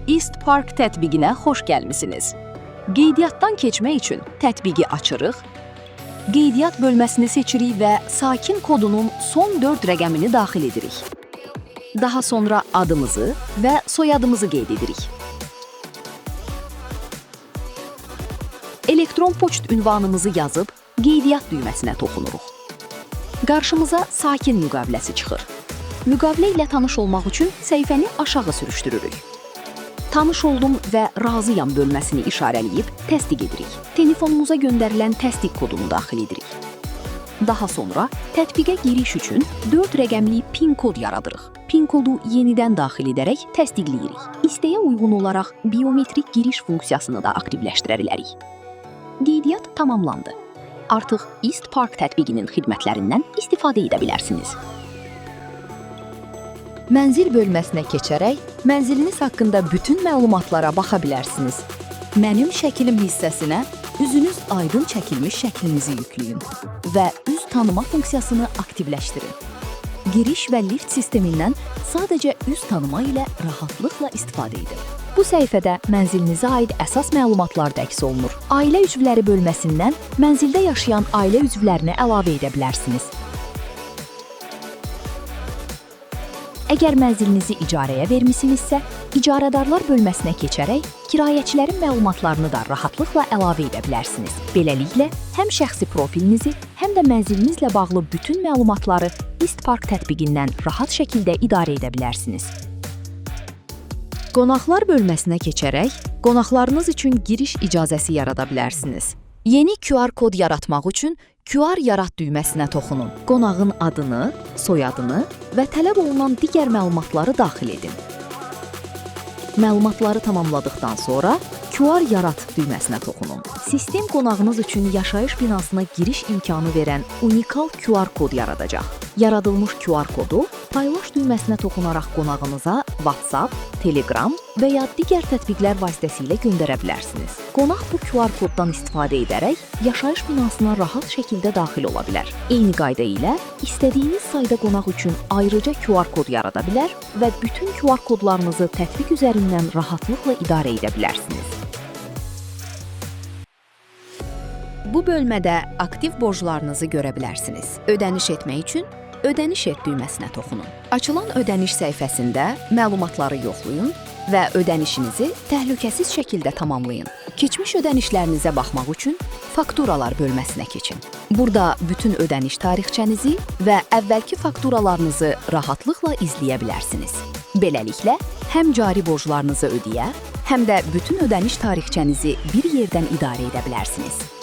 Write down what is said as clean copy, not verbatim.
EastPark tətbiqinə xoş gəlmisiniz. Qeydiyyatdan keçmək üçün tətbiqi açırıq, qeydiyyat bölməsini seçirik və sakin kodunun son 4 rəqəmini daxil edirik. Daha sonra adımızı və soyadımızı qeyd edirik. Elektron poçt ünvanımızı yazıb qeydiyyat düyməsinə toxunuruq. Qarşımıza sakin müqaviləsi çıxır. Müqavilə ilə tanış olmaq üçün səhifəni aşağı sürüşdürürük. Tanış oldum və razıyam bölməsini işarələyib təsdiq edirik. Telefonumuza göndərilən təsdiq kodunu daxil edirik. Daha sonra tətbiqə giriş üçün 4 rəqəmli PIN kod yaradırıq. PIN kodu yenidən daxil edərək təsdiqləyirik. İstəyə uyğun olaraq biometrik giriş funksiyasını da aktivləşdirə bilərik. Qeydiyyat tamamlandı. Artıq EastPark tətbiqinin xidmətlərindən istifadə edə bilərsiniz. Mənzil bölməsinə keçərək, mənziliniz haqqında bütün məlumatlara baxa bilərsiniz. Mənim şəkilim hissəsinə üzünüz aydın çəkilmiş şəklinizi yükləyin və üz tanıma funksiyasını aktivləşdirin. Giriş və lift sistemindən sadəcə üz tanıma ilə rahatlıqla istifadə edin. Bu səhifədə mənzilinizə aid əsas məlumatlar da əks olunur. Ailə üzvləri bölməsindən mənzildə yaşayan ailə üzvlərini əlavə edə bilərsiniz. Əgər mənzilinizi icarəyə vermisinizsə, icarədarlar bölməsinə keçərək kirayəçilərin məlumatlarını da rahatlıqla əlavə edə bilərsiniz. Beləliklə, həm şəxsi profilinizi, həm də mənzilinizlə bağlı bütün məlumatları EastPark tətbiqindən rahat şəkildə idarə edə bilərsiniz. Qonaqlar bölməsinə keçərək, qonaqlarınız üçün giriş icazəsi yarada bilərsiniz. Yeni QR kod yaratmaq üçün QR yarat düyməsinə toxunun. Qonağın adını, soyadını və tələb olunan digər məlumatları daxil edin. Məlumatları tamamladıqdan sonra QR yarat düyməsinə toxunun. Sistem qonağınız üçün yaşayış binasına giriş imkanı verən unikal QR kod yaradacaq. Yaradılmış QR kodu paylaş düyməsinə toxunaraq qonağınıza WhatsApp, Telegram və ya digər tətbiqlər vasitəsilə göndərə bilərsiniz. Qonaq bu QR koddan istifadə edərək yaşayış binasına rahat şəkildə daxil ola bilər. Eyni qayda ilə istədiyiniz sayda qonaq üçün ayrıca QR kod yarada bilər və bütün QR kodlarınızı tətbiq üzərindən rahatlıqla idarə edə bilərsiniz. Bu bölmədə aktiv borclarınızı görə bilərsiniz. Ödəniş etmək üçün Ödəniş et düyməsinə toxunun. Açılan ödəniş səhifəsində məlumatları yoxlayın və ödənişinizi təhlükəsiz şəkildə tamamlayın. Keçmiş ödənişlərinizə baxmaq üçün fakturalar bölməsinə keçin. Burada bütün ödəniş tarixçənizi və əvvəlki fakturalarınızı rahatlıqla izləyə bilərsiniz. Beləliklə, həm cari borclarınızı ödəyə, həm də bütün ödəniş tarixçənizi bir yerdən idarə edə bilərsiniz.